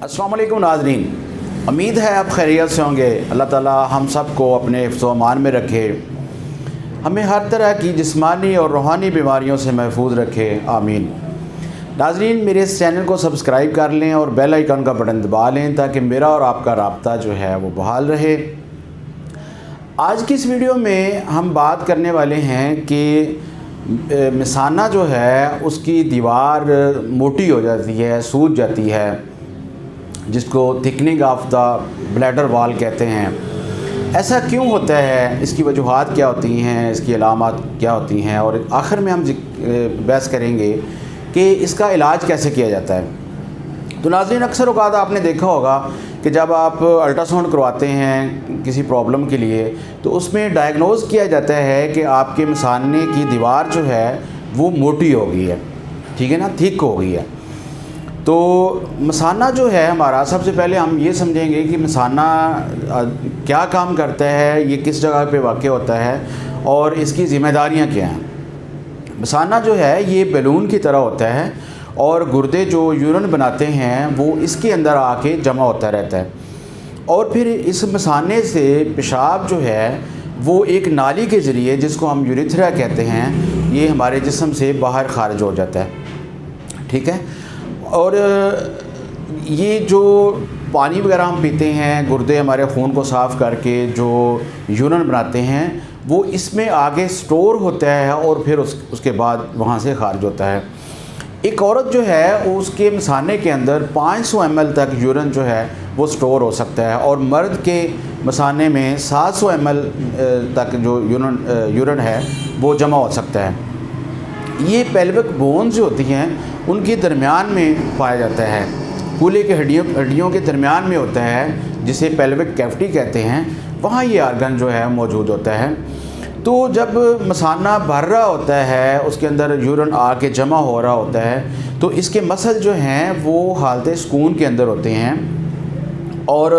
अस्सलाम वालेकुम नाज़रीन, उम्मीद है आप खैरियत से होंगे। अल्लाह ताला हम सब को अपने हिफ्ज़ व अमान में रखे, हमें हर तरह की जिस्मानी और रूहानी बीमारियों से महफूज रखे, आमीन। नाज़रीन, मेरे इस चैनल को सब्सक्राइब कर लें और बेल आइकन का बटन दबा लें ताकि मेरा और आपका राब्ता जो है वो बहाल रहे। आज की इस वीडियो में हम बात करने वाले हैं कि मिसाना जो है उसकी दीवार मोटी हो जाती है, सूज जाती है, जिसको thickening of the bladder wall कहते हैं। ऐसा क्यों होता है, इसकी वजूहात क्या होती हैं, इसकी अलामात क्या होती हैं, और आखिर में हम बहस करेंगे कि इसका इलाज कैसे किया जाता है। तो नाज़रीन, अक्सर औक़ात आपने देखा होगा कि जब आप अल्ट्रासाउंड करवाते हैं किसी प्रॉब्लम के लिए तो उसमें डायग्नोज़ किया जाता है कि आपके मिसाने की दीवार जो है वो मोटी हो गई है, ठीक है ना, थिक हो गई है। तो मिसाना जो है हमारा, सबसे पहले हम ये समझेंगे कि मिसाना क्या काम करता है, ये किस जगह पे वाक़ होता है और इसकी ज़िम्मेदारियाँ क्या हैं। मिसाना जो है ये बैलून की तरह होता है और गुर्दे जो यूरिन बनाते हैं वो इसके अंदर आके जमा होता रहता है और फिर इस मिसाने से पेशाब जो है वो एक नाली के ज़रिए, जिसको हम यूरेथ्रा कहते हैं, ये हमारे जिस्म से बाहर खारिज हो जाता है, ठीक है। और ये जो पानी वगैरह हम पीते हैं, गुर्दे हमारे खून को साफ़ करके जो यूरिन बनाते हैं वो इसमें आगे स्टोर होता है और फिर उसके बाद वहाँ से खारिज होता है। एक औरत जो है उसके मिसाने के अंदर 500 ml तक यूरिन जो है वो स्टोर हो सकता है और मर्द के मिसाने में 700 ml तक जो यूरिन है वो जमा हो सकता है। ये पेल्विक बोन्स जो होती हैं उनके दरमियान में पाया जाता है, कूल्हे के हड्डियों के दरमियान में होता है, जिसे पेल्विक कैविटी कहते हैं, वहाँ ये आर्गन जो है मौजूद होता है। तो जब मसाना भर रहा होता है, उसके अंदर यूरिन आके जमा हो रहा होता है, तो इसके मसल जो हैं वो हालत सुकून के अंदर होते हैं और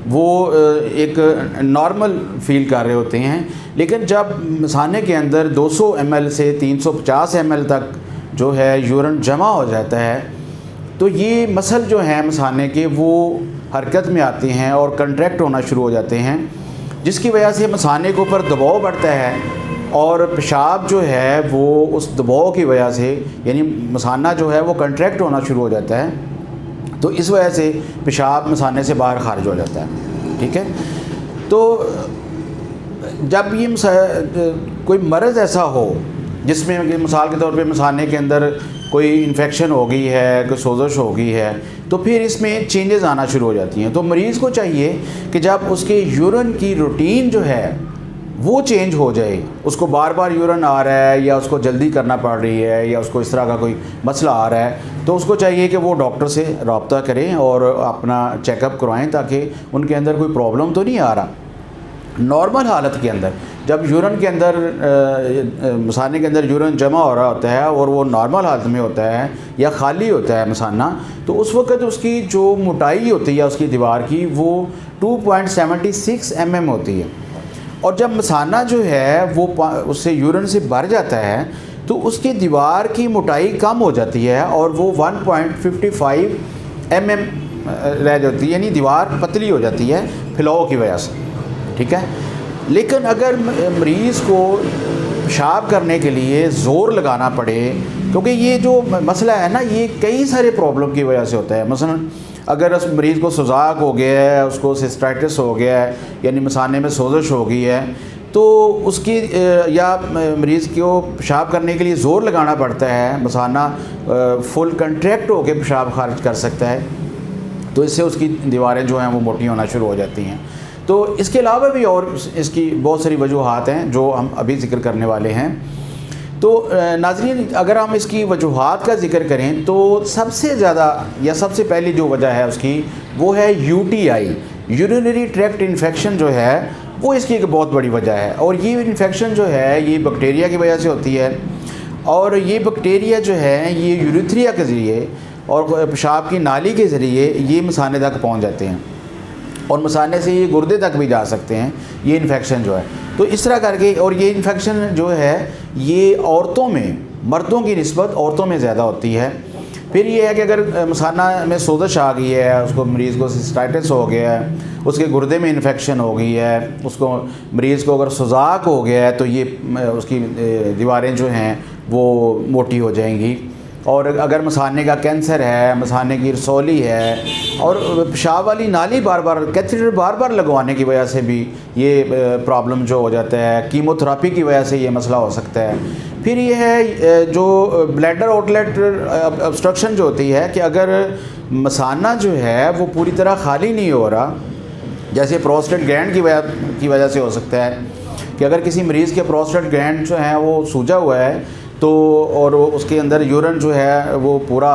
वो एक नॉर्मल फील कर रहे होते हैं। लेकिन जब मसाने के अंदर 200 ml से 350 ml तक जो है यूरिन जमा हो जाता है तो ये मसल जो हैं मसाने के वो हरकत में आते हैं और कंट्रैक्ट होना शुरू हो जाते हैं, जिसकी वजह से मसाने के ऊपर दबाव बढ़ता है और पेशाब जो है वो उस दबाव की वजह से, यानी मसाना जो है वो कंट्रैक्ट होना शुरू हो जाता है, तो इस वजह से पेशाब मसाने से बाहर खारिज हो जाता है, ठीक है। तो जब ये कोई मर्ज़ ऐसा हो जिसमें मिसाल के तौर पे मसाने के अंदर कोई इन्फेक्शन हो गई है, कोई सोजश हो गई है, तो फिर इसमें चेंजेस आना शुरू हो जाती हैं। तो मरीज़ को चाहिए कि जब उसके यूरिन की रूटीन जो है वो चेंज हो जाए, उसको बार बार यूरिन आ रहा है या उसको जल्दी करना पड़ रही है या उसको इस तरह का कोई मसला आ रहा है, तो उसको चाहिए कि वो डॉक्टर से रब्ता करें और अपना चेकअप करवाएं ताकि उनके अंदर कोई प्रॉब्लम तो नहीं आ रहा। नॉर्मल हालत के अंदर जब यूरिन के अंदर मसाने के अंदर यूरिन जमा हो रहा होता है और वो नॉर्मल हालत में होता है या खाली होता है मसाना, तो उस वक्त उसकी जो मोटाई होती है उसकी दीवार की वो 2.76 mm होती है। और जब मसाना जो है वो उससे यूरिन से भर जाता है तो उसकी दीवार की मोटाई कम हो जाती है और वो 1.55 mm रह जाती है, यानी दीवार पतली हो जाती है फैलाव की वजह से, ठीक है। लेकिन अगर मरीज़ को पेशाब करने के लिए ज़ोर लगाना पड़े, क्योंकि ये जो मसला है ना ये कई सारे प्रॉब्लम की वजह से होता है। मसलन अगर उस मरीज़ को सुजाक हो गया है, उसको सिस्टाइटिस हो गया है, यानी मसाने में सोजश हो गई है, तो उसकी या मरीज़ को पेशाब करने के लिए ज़ोर लगाना पड़ता है, मसाना फुल कंट्रैक्ट होकर पेशाब खारिज कर सकता है, तो इससे उसकी दीवारें जो हैं वो मोटी होना शुरू हो जाती हैं। तो इसके अलावा भी और इसकी बहुत सारी वजूहात हैं जो हम अभी ज़िक्र करने वाले हैं। तो नाज़रीन, अगर हम इसकी वजूहात का ज़िक्र करें तो सबसे ज़्यादा या सबसे पहली जो वजह है उसकी वो है UTI, यूरिनरी ट्रैक्ट इन्फेक्शन जो है वो इसकी एक बहुत बड़ी वजह है। और ये इन्फेक्शन जो है ये बैक्टीरिया की वजह से होती है और ये बैक्टीरिया जो है ये यूरेथ्रा के ज़रिए और पेशाब की नाली के ज़रिए ये मसाने तक पहुँच जाते हैं और मसाने से ये गुर्दे तक भी जा सकते हैं ये इन्फेक्शन जो है। तो इस तरह करके, और ये इन्फेक्शन जो है ये औरतों में, मर्दों की निस्बत औरतों में ज़्यादा होती है। फिर ये है कि अगर मसाना में सोजश आ गई है, उसको मरीज़ को सिस्टाइटिस हो गया है, उसके गुर्दे में इन्फेक्शन हो गई है, उसको मरीज़ को अगर सुजाक हो गया है, तो ये उसकी दीवारें जो हैं वो मोटी हो जाएंगी। और अगर मसाने का कैंसर है, मसाने की रसौली है, और पेशाब वाली नाली बार बार कैथेटर बार बार लगवाने की वजह से भी ये प्रॉब्लम जो हो जाता है, कीमोथेरापी की वजह से ये मसला हो सकता है। फिर ये है जो ब्लैडर आउटलेट ऑब्स्ट्रक्शन जो होती है कि अगर मसाना जो है वो पूरी तरह खाली नहीं हो रहा, जैसे प्रोस्टेट ग्लैंड की वजह से हो सकता है कि अगर किसी मरीज़ के प्रोस्टेट ग्लैंड जो है वो सूजा हुआ है तो, और उसके अंदर यूरिन जो है वो पूरा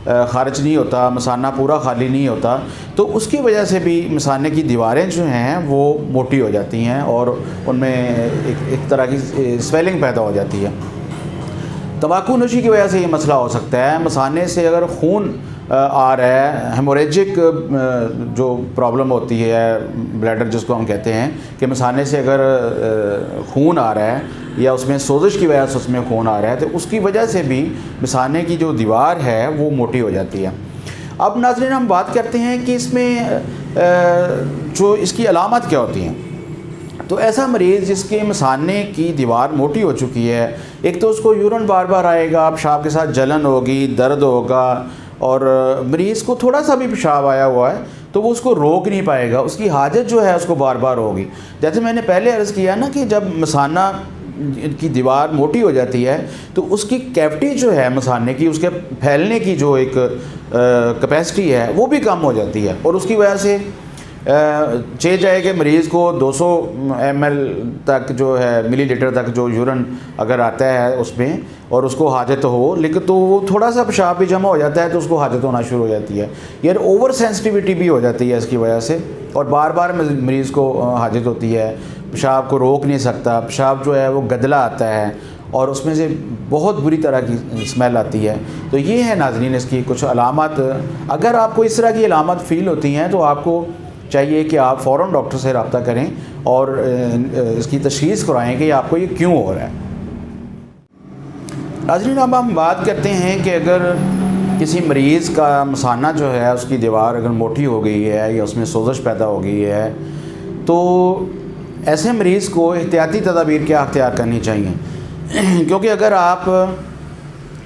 खारिज नहीं होता, मसाना पूरा खाली नहीं होता, तो उसकी वजह से भी मसाने की दीवारें जो हैं वो मोटी हो जाती हैं और उनमें एक तरह की स्वेलिंग पैदा हो जाती है। तंबाकू नोशी की वजह से ये मसला हो सकता है। मसाने से अगर खून आ रहा है, हेमोरेजिक जो प्रॉब्लम होती है, ब्लैडर जिसको हम कहते हैं, कि मसाने से अगर खून आ रहा है या उसमें सोजिश की वजह से उसमें खून आ रहा है, तो उसकी वजह से भी मसाने की जो दीवार है वो मोटी हो जाती है। अब नाज़रीन हम बात करते हैं कि इसमें जो इसकी अलामत क्या होती हैं। तो ऐसा मरीज़ जिसके मसाने की दीवार मोटी हो चुकी है, एक तो उसको यूरिन बार बार आएगा, पेशाब के साथ जलन होगी, दर्द होगा, और मरीज़ को थोड़ा सा भी पेशाब आया हुआ है तो वो उसको रोक नहीं पाएगा, उसकी हाजत जो है उसको बार बार होगी। जैसे मैंने पहले अर्ज़ किया ना कि जब मसाना की दीवार मोटी हो जाती है तो उसकी कैविटी जो है मसाने की, उसके फैलने की जो एक कैपेसिटी है वो भी कम हो जाती है, और उसकी वजह से चाहिए जाए कि मरीज़ को 200 ml तक जो है मिलीलीटर तक जो यूरिन अगर आता है उसमें और उसको हाजत हो, लेकिन तो वो थोड़ा सा पेशाब भी जमा हो जाता है तो उसको हाजत होना शुरू हो जाती है। यार ओवर सेंसिटिविटी भी हो जाती है इसकी वजह से, और बार बार मरीज़ को हाजत होती है, पेशाब को रोक नहीं सकता, पेशाब जो है वो गदला आता है और उसमें से बहुत बुरी तरह की स्मेल आती है। तो ये है नाज़रीन इसकी कुछ अलामत। अगर आपको इस तरह की अलामत फ़ील होती हैं तो आपको चाहिए कि आप फ़ौरन डॉक्टर से रब्ता करें और इसकी तशख़ीस कराएं कि आपको ये क्यों हो रहा है। नाज़रीन अब हम बात करते हैं कि अगर किसी मरीज़ का मसाना जो है उसकी दीवार अगर मोटी हो गई है या उसमें सोजिश पैदा हो गई है, तो ऐसे मरीज़ को एहतियाती तदाबीर क्या अख्तियार करनी चाहिए। क्योंकि अगर आप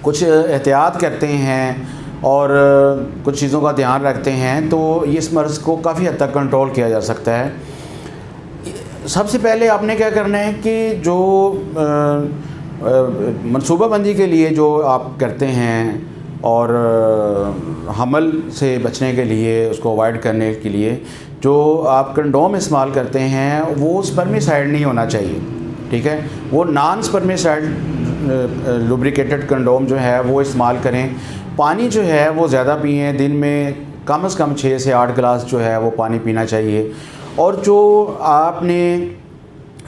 कुछ एहतियात करते हैं और कुछ चीज़ों का ध्यान रखते हैं तो इस मर्ज़ को काफ़ी हद तक कंट्रोल किया जा सकता है। सबसे पहले आपने क्या करना है कि जो मनसूबाबंदी के लिए जो आप करते हैं और हमल से बचने के लिए, उसको अवॉइड करने के लिए जो आप कंडोम इस्तेमाल करते हैं वो स्पर्मिसाइड नहीं होना चाहिए, ठीक है। वो नॉन स्पर्मिसाइड लुब्रिकेटेड कंडोम जो है वो इस्तेमाल करें। पानी जो है वो ज़्यादा पिएं, दिन में कम से कम 6 से 8 गिलास जो है वो पानी पीना चाहिए। और जो आपने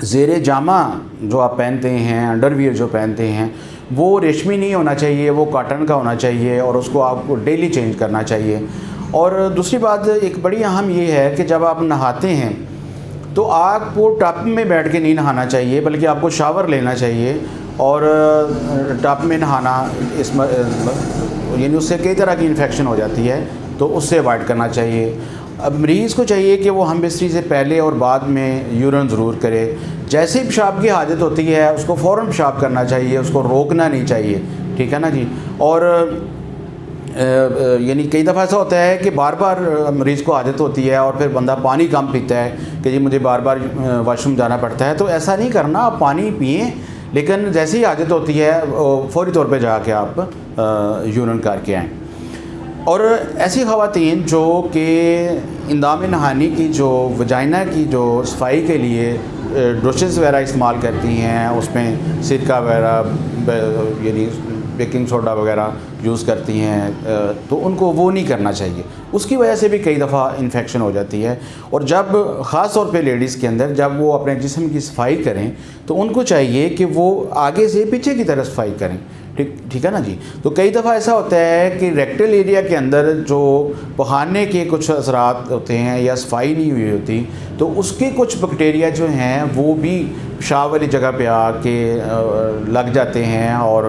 ज़ेरे जामा जो आप पहनते हैं, अंडरवियर जो पहनते हैं, वो रेशमी नहीं होना चाहिए, वो कॉटन का होना चाहिए और उसको आपको डेली चेंज करना चाहिए। और दूसरी बात एक बड़ी अहम ये है कि जब आप नहाते हैं तो आपको टब में बैठ के नहीं नहाना चाहिए, बल्कि आपको शावर लेना चाहिए। और टब में नहाना यानी उससे कई तरह की इन्फेक्शन हो जाती है, तो उससे अवॉइड करना चाहिए। अब मरीज़ को चाहिए कि वो हमबिस्तरी से पहले और बाद में यूरिन ज़रूर करे। जैसे ही पेशाब की हाजत होती है उसको फ़ौरन पेशाब करना चाहिए, उसको रोकना नहीं चाहिए, ठीक है ना जी। और यानी कई दफ़ा ऐसा होता है कि बार बार मरीज़ को आदत होती है और फिर बंदा पानी कम पीता है कि जी मुझे बार बार वाशरूम जाना पड़ता है। तो ऐसा नहीं करना, आप पानी पिएँ, लेकिन जैसे ही आदत होती है फ़ौरी तौर पे जाके आप यूरिन करके आएँ। और ऐसी ख़वातीन जो कि इंदाम नहानी की जो वजाइना की जो सफाई के लिए ब्रशेस वगैरह इस्तेमाल करती हैं, उसमें सिरका वगैरह यानी बेकिंग सोडा वगैरह यूज़ करती हैं, तो उनको वो नहीं करना चाहिए। उसकी वजह से भी कई दफ़ा इन्फेक्शन हो जाती है। और जब ख़ास तौर पे लेडीज़ के अंदर जब वो अपने जिस्म की सफाई करें तो उनको चाहिए कि वो आगे से पीछे की तरफ सफाई करें, ठीक है ना जी। तो कई दफ़ा ऐसा होता है कि रेक्टल एरिया के अंदर जो पखाने के कुछ असरात होते हैं या सफाई नहीं हुई होती, तो उसके कुछ बैक्टीरिया जो हैं वो भी पेशाब वाली जगह पे आके लग जाते हैं और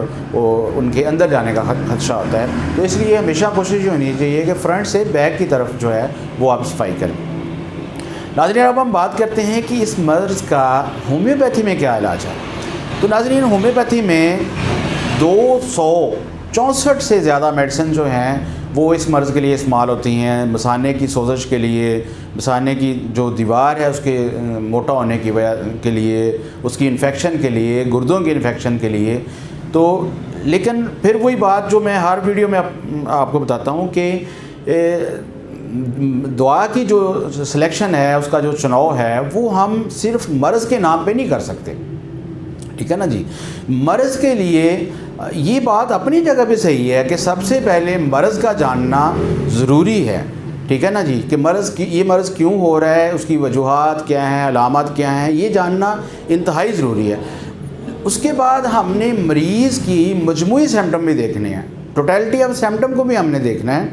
उनके अंदर जाने का खदशा होता है। तो इसलिए हमेशा कोशिश होनी चाहिए कि फ्रंट से बैक की तरफ जो है वो आप सफाई करें। नाज़रीन, अब हम बात करते हैं कि इस मर्ज़ का होम्योपैथी में क्या इलाज है। तो नाज़रीन, होम्योपैथी में 264 से ज़्यादा मेडिसिन जो हैं वो इस मर्ज़ के लिए इस्तेमाल होती हैं। मसाने की सोजश के लिए, मसाने की जो दीवार है उसके मोटा होने की वजह के लिए, उसकी इन्फेक्शन के लिए, गुर्दों की इन्फेक्शन के लिए। तो लेकिन फिर वही बात जो मैं हर वीडियो में आपको बताता हूँ कि दवा की जो सिलेक्शन है, उसका जो चुनाव है, वो हम सिर्फ मर्ज़ के नाम पे नहीं कर सकते। ठीक है ना जी। मर्ज़ के लिए ये बात अपनी जगह पे सही है कि सबसे पहले मर्ज़ का जानना ज़रूरी है। ठीक है ना जी, कि ये मर्ज़ क्यों हो रहा है, उसकी वजूहात क्या हैं, अलामत क्या हैं, ये जानना इंतहाई ज़रूरी है। उसके बाद हमने मरीज़ की मजमूई सिम्टम भी देखने हैं, टोटलिटी ऑफ सिम्टम को भी हमने देखना है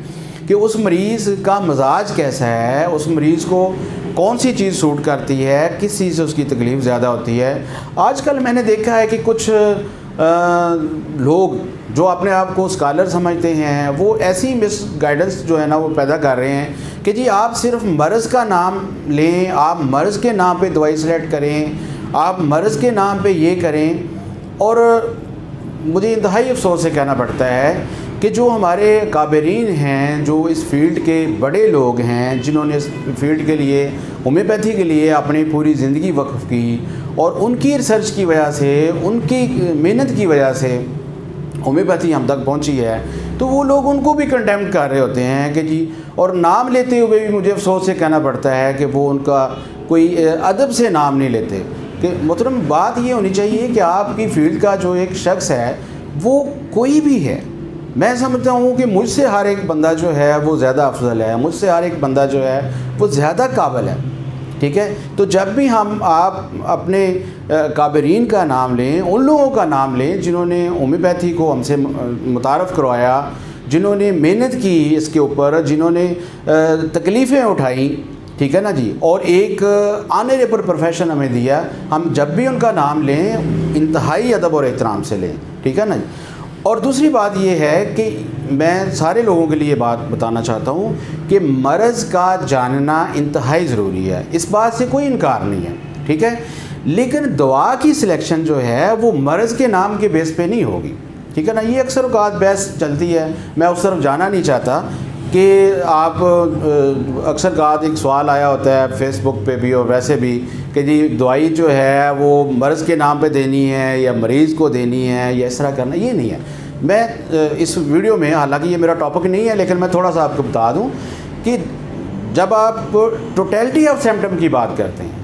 कि उस मरीज़ का मिजाज कैसा है, उस मरीज़ को कौन सी चीज़ सूट करती है, किस चीज़ से उसकी तकलीफ़ ज़्यादा होती है। आजकल मैंने देखा है कि कुछ लोग जो अपने आप को स्कॉलर समझते हैं, वो ऐसी मिस गाइडेंस जो है ना वो पैदा कर रहे हैं कि जी आप सिर्फ मर्ज़ का नाम लें, आप मर्ज़ के नाम पे दवाई सेलेक्ट करें, आप मर्ज़ के नाम पे ये करें। और मुझे इंतहाई अफसोस से कहना पड़ता है कि जो हमारे काबिरीन हैं, जो इस फील्ड के बड़े लोग हैं, जिन्होंने इस फील्ड के लिए, होम्योपैथी के लिए अपनी पूरी ज़िंदगी वक्फ की और उनकी रिसर्च की वजह से, उनकी मेहनत की वजह से होम्योपैथी हम तक पहुंची है, तो वो लोग उनको भी कंडेम कर रहे होते हैं कि जी, और नाम लेते हुए भी मुझे अफसोस से कहना पड़ता है कि वो उनका कोई अदब से नाम नहीं लेते। कि मोहतरम, बात ये होनी चाहिए कि आपकी फ़ील्ड का जो एक शख्स है वो कोई भी है, मैं समझता हूँ कि मुझसे हर एक बंदा जो है वो ज़्यादा अफजल है, मुझसे हर एक बंदा जो है वो ज़्यादा काबिल है। ठीक है, तो जब भी आप अपने काबिरीन का नाम लें, उन लोगों का नाम लें जिन्होंने होम्योपैथी को हमसे मुतारफ़ करवाया, जिन्होंने मेहनत की इसके ऊपर, जिन्होंने तकलीफ़ें उठाई। ठीक है ना जी, और एक ऑनरेबल प्रोफेशन हमें दिया। हम जब भी उनका नाम लें इंतहाई अदब और एहतराम से लें। ठीक है ना जी। और दूसरी बात यह है कि मैं सारे लोगों के लिए बात बताना चाहता हूँ कि मर्ज़ का जानना इंतहाई ज़रूरी है, इस बात से कोई इनकार नहीं है। ठीक है, लेकिन दवा की सिलेक्शन जो है वो मर्ज़ के नाम के बेस पे नहीं होगी। ठीक है ना, ये अक्सर औक़ात बहस चलती है, मैं उस तरफ जाना नहीं चाहता कि आप अक्सर औक़ात एक सवाल आया होता है फ़ेसबुक पे भी और वैसे भी कि जी दवाई जो है वो मर्ज़ के नाम पे देनी है या मरीज़ को देनी है या इस तरह करना, ये नहीं है। मैं इस वीडियो में, हालांकि ये मेरा टॉपिक नहीं है, लेकिन मैं थोड़ा सा आपको बता दूं कि जब आप टोटलिटी ऑफ सिम्टम की बात करते हैं,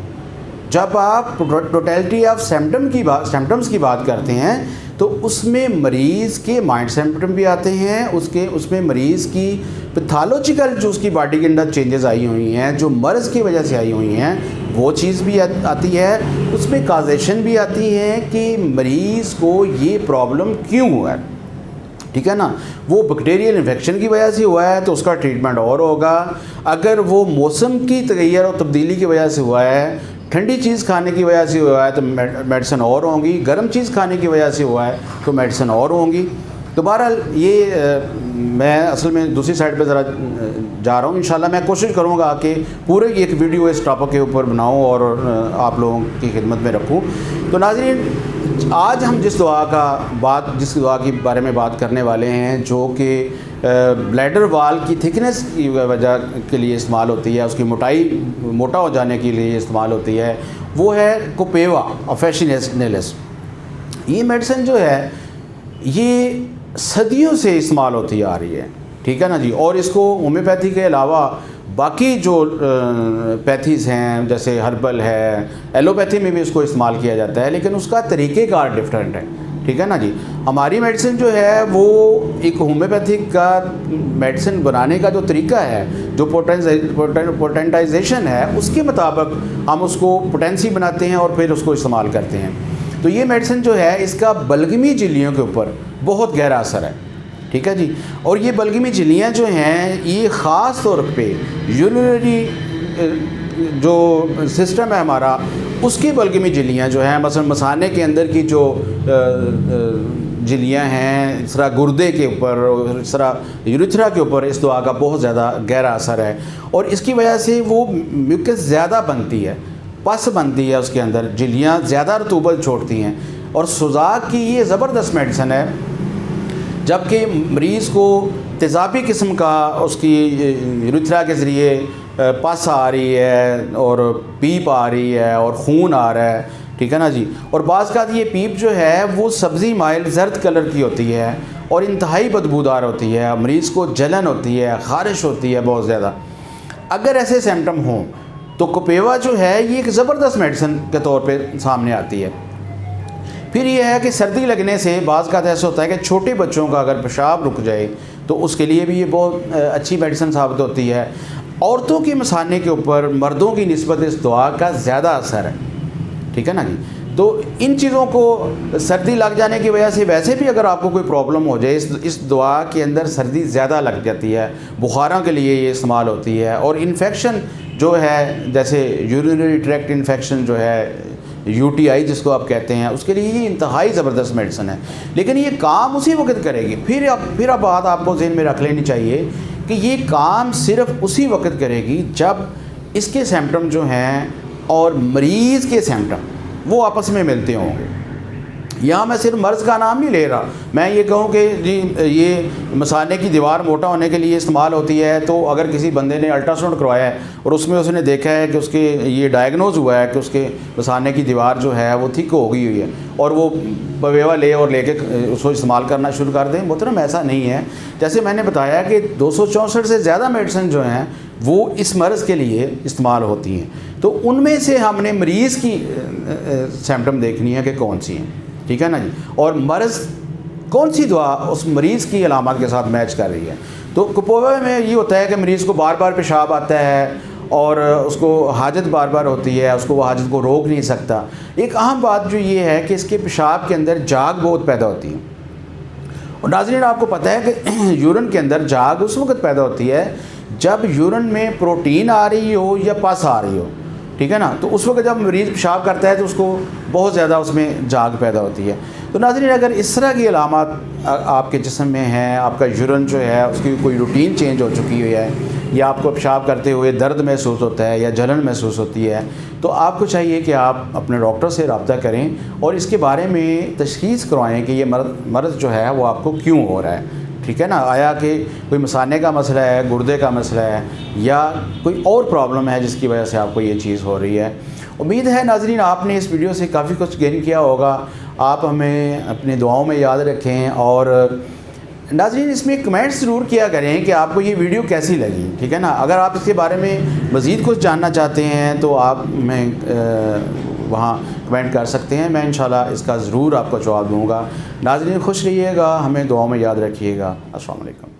जब आप टोटलिटी ऑफ सिम्टम्स की बात करते हैं तो उसमें मरीज़ के माइंड सिम्टम भी आते हैं, उसमें मरीज़ की पैथोलॉजिकल जो उसकी बॉडी के अंदर चेंजेस आई हुई हैं, जो मर्ज़ की वजह से आई हुई हैं, वो चीज़ भी आती है। उसमें काजेशन भी आती है कि मरीज़ को ये प्रॉब्लम क्यों हुआ है। ठीक है ना, वो बैक्टीरियल इन्फेक्शन की वजह से हुआ है तो उसका ट्रीटमेंट और होगा। अगर वो मौसम की तगैयर और तब्दीली की वजह से हुआ है, ठंडी चीज़ खाने की वजह से हुआ है तो मेडिसिन और होंगी, गर्म चीज़ खाने की वजह से हुआ है तो मेडिसिन और होंगी। तो बहरहाल ये मैं असल में दूसरी साइड पे ज़रा जा रहा हूँ। इंशाल्लाह मैं कोशिश करूँगा कि पूरे एक वीडियो इस टॉपिक के ऊपर बनाऊँ और आप लोगों की खिदमत में रखूँ। तो नाज़रीन, आज हम जिस दवा की बारे में बात करने वाले हैं, जो कि ब्लैडर वाल की थिकनेस की वजह के लिए इस्तेमाल होती है, उसकी मोटा हो जाने के लिए इस्तेमाल होती है, वो है कोपेवा ऑफिशिनेलिस। ये मेडिसिन जो है ये सदियों से इस्तेमाल होती आ रही है। ठीक है ना जी, और इसको होम्योपैथी के अलावा बाकी जो पैथीज़ हैं जैसे हर्बल है, एलोपैथी में भी इसको इस्तेमाल किया जाता है, लेकिन उसका तरीक़ेकार डिफरेंट है। ठीक है ना जी, हमारी मेडिसिन जो है वो एक होम्योपैथिक का मेडिसिन बनाने का जो तरीका है, जो पोटेंटाइजेशन है, उसके मुताबिक हम उसको पोटेंसी बनाते हैं और फिर उसको इस्तेमाल करते हैं। तो ये मेडिसिन जो है इसका बलगमी झिल्लियों के ऊपर बहुत गहरा असर है, ठीक है जी। और ये बलगमी झिल्लियाँ जो हैं ये ख़ास तौर पे यूरिनरी जो सिस्टम है हमारा, उसकी बलगमी झिल्लियाँ जो हैं, मसलन मसाने के अंदर की जो झिल्लियाँ हैं, इस तरह गुर्दे के ऊपर और इस तरह यूरिथ्रा के ऊपर इस दुआ का बहुत ज़्यादा गहरा असर है। और इसकी वजह से वो म्यूकस ज़्यादा बनती है, पस बनती है, उसके अंदर झिल्लियाँ ज़्यादा रतूबत छोड़ती हैं। और सुजाक की ये ज़बरदस्त मेडिसन है, जबकि मरीज़ को तेज़ाबी किस्म का उसकी यूरिथ्रा के ज़रिए पस आ रही है और पीप आ रही है और खून आ रहा है, ठीक है ना जी। और बाज़ का ये पीप जो है वो सब्ज़ी माइल जर्द कलर की होती है और इंतहाई बदबूदार होती है, मरीज़ को जलन होती है, ख़ारिश होती है बहुत ज़्यादा। अगर ऐसे सिम्टम हों तो कोपेवा जो है ये एक ज़बरदस्त मेडिसिन के तौर पे सामने आती है। फिर ये है कि सर्दी लगने से बाज़ का ऐसा होता है कि छोटे बच्चों का अगर पेशाब रुक जाए तो उसके लिए भी ये बहुत अच्छी मेडिसिन साबित होती है। औरतों के मसाने के ऊपर मर्दों की निस्बत इस दुआ का ज़्यादा असर है, ठीक है ना जी। तो इन चीज़ों को सर्दी लग जाने की वजह से वैसे भी अगर आपको कोई प्रॉब्लम हो जाए, इस दुआ के अंदर सर्दी ज़्यादा लग जाती है, बुखारों के लिए ये इस्तेमाल होती है। और इन्फेक्शन जो है, जैसे यूरिनरी ट्रैक्ट इन्फेक्शन जो है, UTI जिसको आप कहते हैं, उसके लिए ये इंतहाई ज़बरदस्त मेडिसिन है। लेकिन ये काम उसी वक्त करेगी। फिर अब बात आपको ज़हन में रख लेनी चाहिए कि ये काम सिर्फ उसी वक्त करेगी जब इसके सिम्टम जो हैं और मरीज़ के सिम्टम वो आपस में मिलते होंगे। यहाँ मैं सिर्फ मर्ज़ का नाम नहीं ले रहा, मैं ये कहूँ कि जी ये मसाने की दीवार मोटा होने के लिए इस्तेमाल होती है, तो अगर किसी बंदे ने अल्ट्रासाउंड करवाया है और उसमें उसने देखा है कि उसके ये डायग्नोज़ हुआ है कि उसके मसाने की दीवार जो है वो थिक हो गई हुई है, और वो बवेवा लेके उसको इस्तेमाल करना शुरू कर दें, मोहतरम ऐसा नहीं है। जैसे मैंने बताया कि 264 से ज़्यादा मेडिसिन जो हैं वो इस मर्ज़ के लिए इस्तेमाल होती हैं, तो उनमें से हमने मरीज़ की सिम्टम देखनी है कि कौन सी हैं, ठीक है ना जी। और मर्ज़ कौन सी दुआ उस मरीज़ की अलामत के साथ मैच कर रही है। तो कोपेवा में ये होता है कि मरीज़ को बार बार पेशाब आता है और उसको हाजत बार बार होती है, उसको वो हाजत को रोक नहीं सकता। एक अहम बात जो ये है कि इसके पेशाब के अंदर जाग बहुत पैदा होती है। और नाज़रीन आपको पता है कि यूरिन के अंदर जाग उस वक्त पैदा होती है जब यूरिन में प्रोटीन आ रही हो या पस आ रही हो, ठीक है ना। तो उस वक्त जब मरीज़ पेशाब करता है तो उसको बहुत ज़्यादा उसमें जाग पैदा होती है। तो नाज़रीन अगर इस तरह की अलामत आपके जिस्म में हैं, आपका यूरिन जो है उसकी कोई रूटीन चेंज हो चुकी हुई है, या आपको पेशाब करते हुए दर्द महसूस होता है या जलन महसूस होती है, तो आपको चाहिए कि आप अपने डॉक्टर से रब्ता करें और इसके बारे में तशख़ीस करवाएं कि ये मर्ज़ जो है वो आपको क्यों हो रहा है, ठीक है ना। आया कि कोई मसाने का मसला है, गुर्दे का मसला है, या कोई और प्रॉब्लम है जिसकी वजह से आपको ये चीज़ हो रही है। उम्मीद है नाज़रीन आपने इस वीडियो से काफ़ी कुछ गेन किया होगा। आप हमें अपनी दुआओं में याद रखें और नाज़रीन इसमें कमेंट्स ज़रूर किया करें कि आपको ये वीडियो कैसी लगी, ठीक है ना। अगर आप इसके बारे में मज़ीद कुछ जानना चाहते हैं तो आप मैं वहाँ कमेंट कर सकते हैं, मैं इंशाल्लाह इसका ज़रूर आपको जवाब दूँगा। नाज़रीन खुश रहिएगा, हमें दुआओं में याद रखिएगा। अस्सलाम वालेकुम।